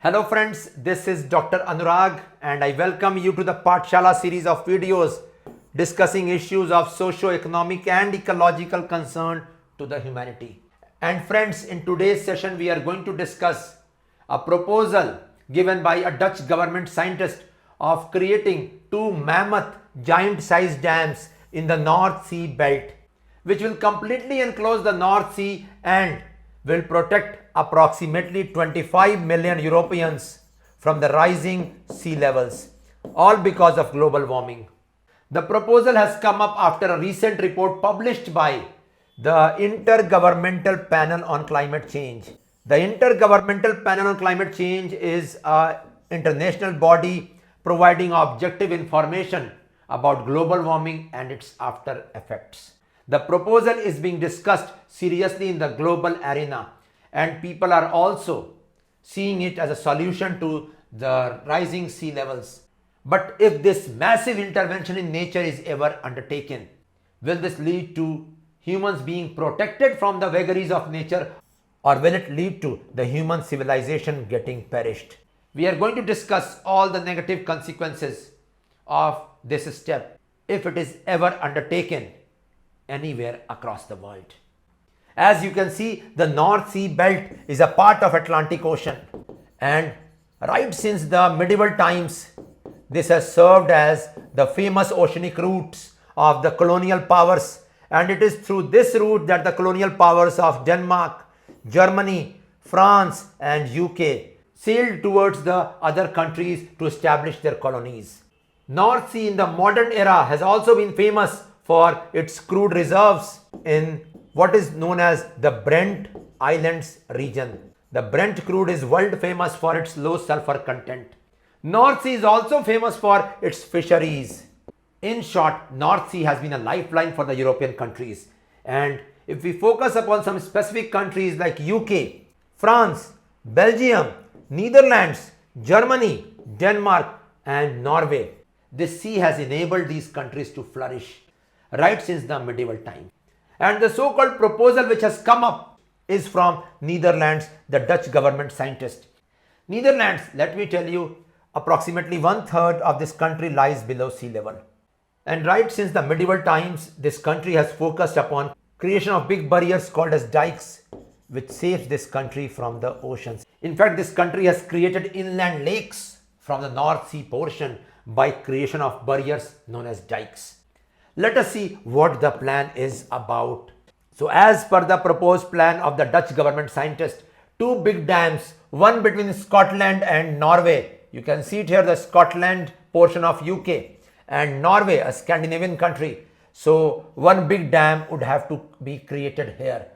Hello friends, this is Dr. Anurag and I welcome you to the Pathshala series of videos discussing issues of socio-economic and ecological concern to the humanity. And friends, in today's session we are going to discuss a proposal given by a Dutch government scientist of creating two mammoth giant-sized dams in the North Sea belt, which will completely enclose the North Sea and will protect approximately 25 million Europeans from the rising sea levels, all because of global warming. The proposal has come up after a recent report published by the Intergovernmental Panel on Climate Change. The Intergovernmental Panel on Climate Change is an international body providing objective information about global warming and its after effects. The proposal is being discussed seriously in the global arena, and people are also seeing it as a solution to the rising sea levels. But if this massive intervention in nature is ever undertaken, will this lead to humans being protected from the vagaries of nature, or will it lead to the human civilization getting perished? We are going to discuss all the negative consequences of this step if it is ever undertaken anywhere across the world. As you can see, the North Sea belt is a part of Atlantic Ocean, and right since the medieval times this has served as the famous oceanic routes of the colonial powers, and it is through this route that the colonial powers of Denmark, Germany, France and UK sailed towards the other countries to establish their colonies. North Sea in the modern era has also been famous for its crude reserves in what is known as the Brent Islands region. The Brent crude is world famous for its low sulfur content. North Sea is also famous for its fisheries. In short, North Sea has been a lifeline for the European countries. And if we focus upon some specific countries like UK, France, Belgium, Netherlands, Germany, Denmark and Norway, this sea has enabled these countries to flourish right since the medieval time. And the so-called proposal which has come up is from Netherlands, the Dutch government scientist. Netherlands, let me tell you, approximately 1/3 of this country lies below sea level. And right since the medieval times, this country has focused upon creation of big barriers called as dikes, which saves this country from the oceans. In fact, this country has created inland lakes from the North Sea portion by creation of barriers known as dikes. Let us see what the plan is about. So as per the proposed plan of the Dutch government scientist, two big dams, one between Scotland and Norway. You can see it here, the Scotland portion of UK and Norway, a Scandinavian country. So one big dam would have to be created here.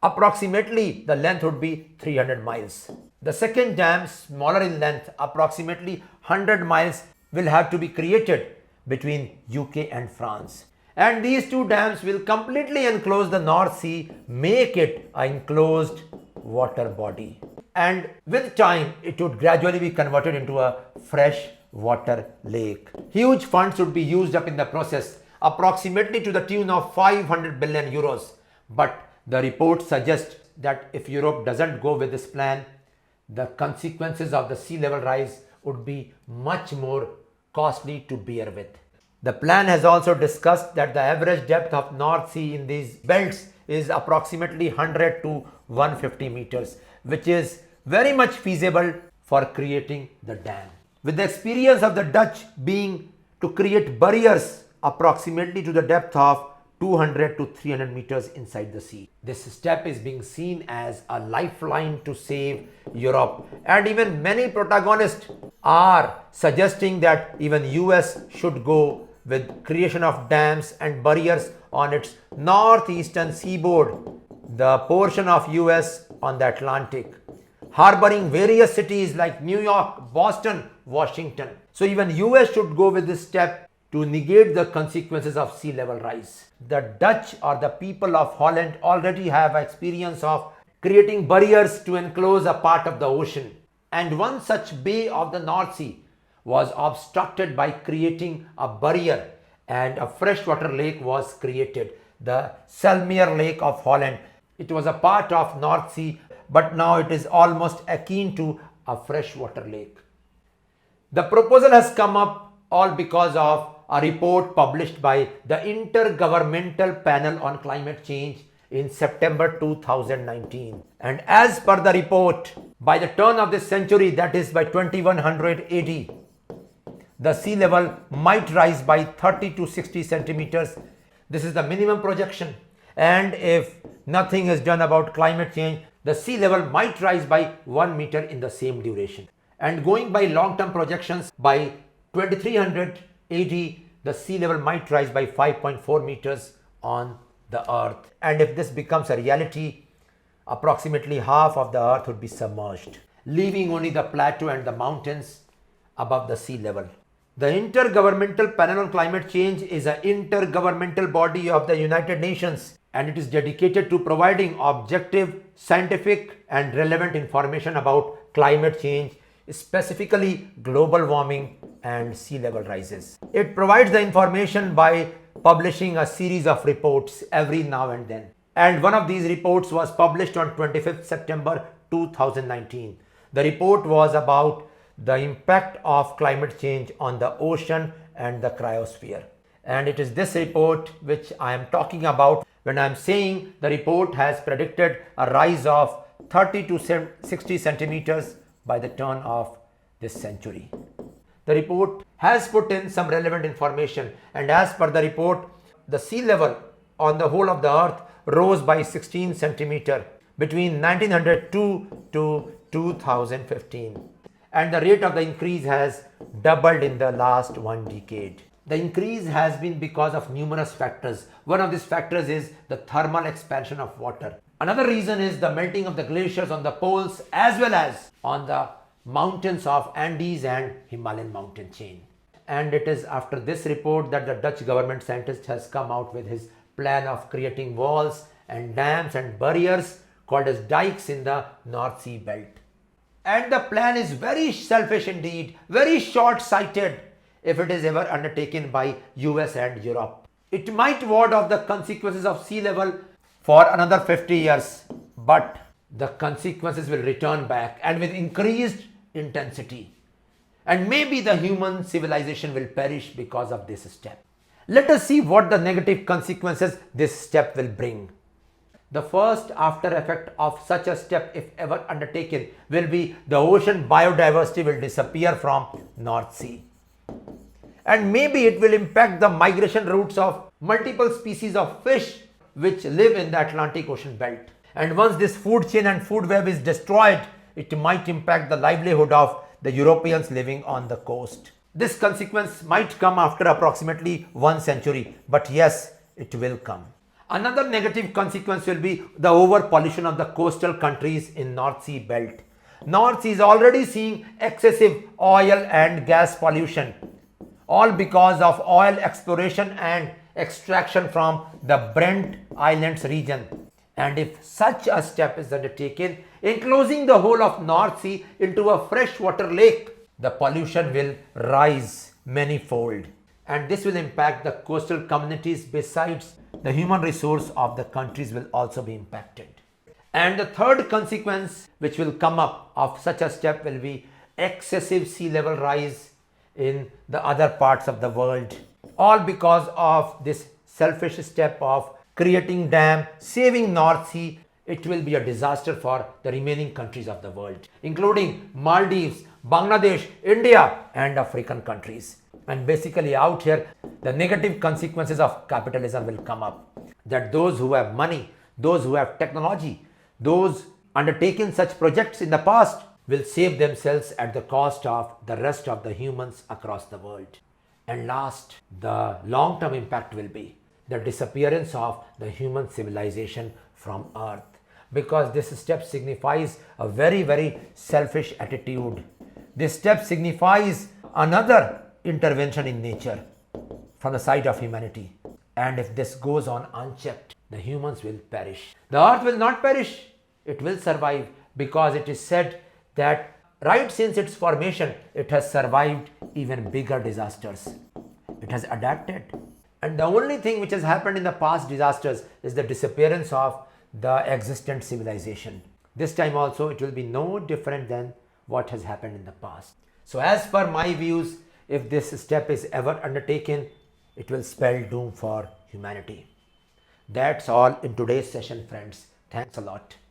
Approximately the length would be 300 miles. The second dam, smaller in length, approximately 100 miles, will have to be created between UK and France. And these two dams will completely enclose the North Sea, make it an enclosed water body. And with time, it would gradually be converted into a fresh water lake. Huge funds would be used up in the process, approximately to the tune of 500 billion euros. But the report suggests that if Europe doesn't go with this plan, the consequences of the sea level rise would be much more costly to bear with. The plan has also discussed that the average depth of North Sea in these belts is approximately 100 to 150 meters, which is very much feasible for creating the dam. With the experience of the Dutch being to create barriers approximately to the depth of 200 to 300 meters inside the sea. This step is being seen as a lifeline to save Europe, and even many protagonists are suggesting that even US should go with creation of dams and barriers on its northeastern seaboard, the portion of US on the Atlantic, harboring various cities like New York, Boston, Washington. So even US should go with this step to negate the consequences of sea level rise. The Dutch or the people of Holland already have experience of creating barriers to enclose a part of the ocean. And one such bay of the North Sea was obstructed by creating a barrier, and a freshwater lake was created, the Selmeer Lake of Holland. It was a part of North Sea, but now it is almost akin to a freshwater lake. The proposal has come up all because of a report published by the Intergovernmental Panel on Climate Change in September 2019. And as per the report, by the turn of this century, that is by 2100 AD, the sea level might rise by 30 to 60 centimeters. This is the minimum projection. And if nothing is done about climate change, the sea level might rise by 1 meter in the same duration. And going by long-term projections, by 2300 AD, the sea level might rise by 5.4 meters on the earth. And if this becomes a reality, approximately half of the earth would be submerged, leaving only the plateau and the mountains above the sea level. The Intergovernmental Panel on Climate Change is an intergovernmental body of the United Nations, and it is dedicated to providing objective, scientific and relevant information about climate change, specifically global warming and sea level rises. It provides the information by publishing a series of reports every now and then. And one of these reports was published on 25th September 2019. The report was about the impact of climate change on the ocean and the cryosphere. And it is this report which I am talking about when I am saying the report has predicted a rise of 30 to 60 centimeters by the turn of this century. The report has put in some relevant information, and as per the report, the sea level on the whole of the earth rose by 16 centimeter between 1902 to 2015, and the rate of the increase has doubled in the last 1 decade. The increase has been because of numerous factors. One of these factors is the thermal expansion of water. Another reason is the melting of the glaciers on the poles as well as on the mountains of Andes and Himalayan mountain chain. And it is after this report that the Dutch government scientist has come out with his plan of creating walls and dams and barriers called as dikes in the North Sea belt. And the plan is very selfish indeed, very short-sighted if it is ever undertaken by US and Europe. It might ward off the consequences of sea level for another 50 years, but the consequences will return back and with increased intensity. And maybe the human civilization will perish because of this step. Let us see what the negative consequences this step will bring. The first after effect of such a step, if ever undertaken, will be the ocean biodiversity will disappear from North Sea. And maybe it will impact the migration routes of multiple species of fish which live in the Atlantic Ocean belt. And once this food chain and food web is destroyed, it might impact the livelihood of the Europeans living on the coast. This consequence might come after approximately 1 century, but yes, it will come. Another negative consequence will be the overpollution of the coastal countries in North Sea belt. North Sea is already seeing excessive oil and gas pollution, all because of oil exploration and extraction from the Brent Islands region. And if such a step is undertaken, enclosing the whole of North Sea into a freshwater lake, the pollution will rise manyfold. And this will impact the coastal communities. Besides, the human resource of the countries will also be impacted. And the third consequence which will come up of such a step will be excessive sea level rise in the other parts of the world, all because of this selfish step of creating dam, saving North Sea. It will be a disaster for the remaining countries of the world, including Maldives, Bangladesh, India and African countries. And basically out here, the negative consequences of capitalism will come up. That those who have money, those who have technology, those undertaken such projects in the past will save themselves at the cost of the rest of the humans across the world. And last, the long-term impact will be the disappearance of the human civilization from Earth, because this step signifies a very, very selfish attitude. This step signifies another intervention in nature from the side of humanity. And if this goes on unchecked, the humans will perish. The Earth will not perish, it will survive, because it is said that right since its formation, it has survived even bigger disasters. It has adapted. And the only thing which has happened in the past disasters is the disappearance of the existent civilization. This time also it will be no different than what has happened in the past. So as per my views, if this step is ever undertaken, it will spell doom for humanity. That's all in today's session, friends. Thanks a lot.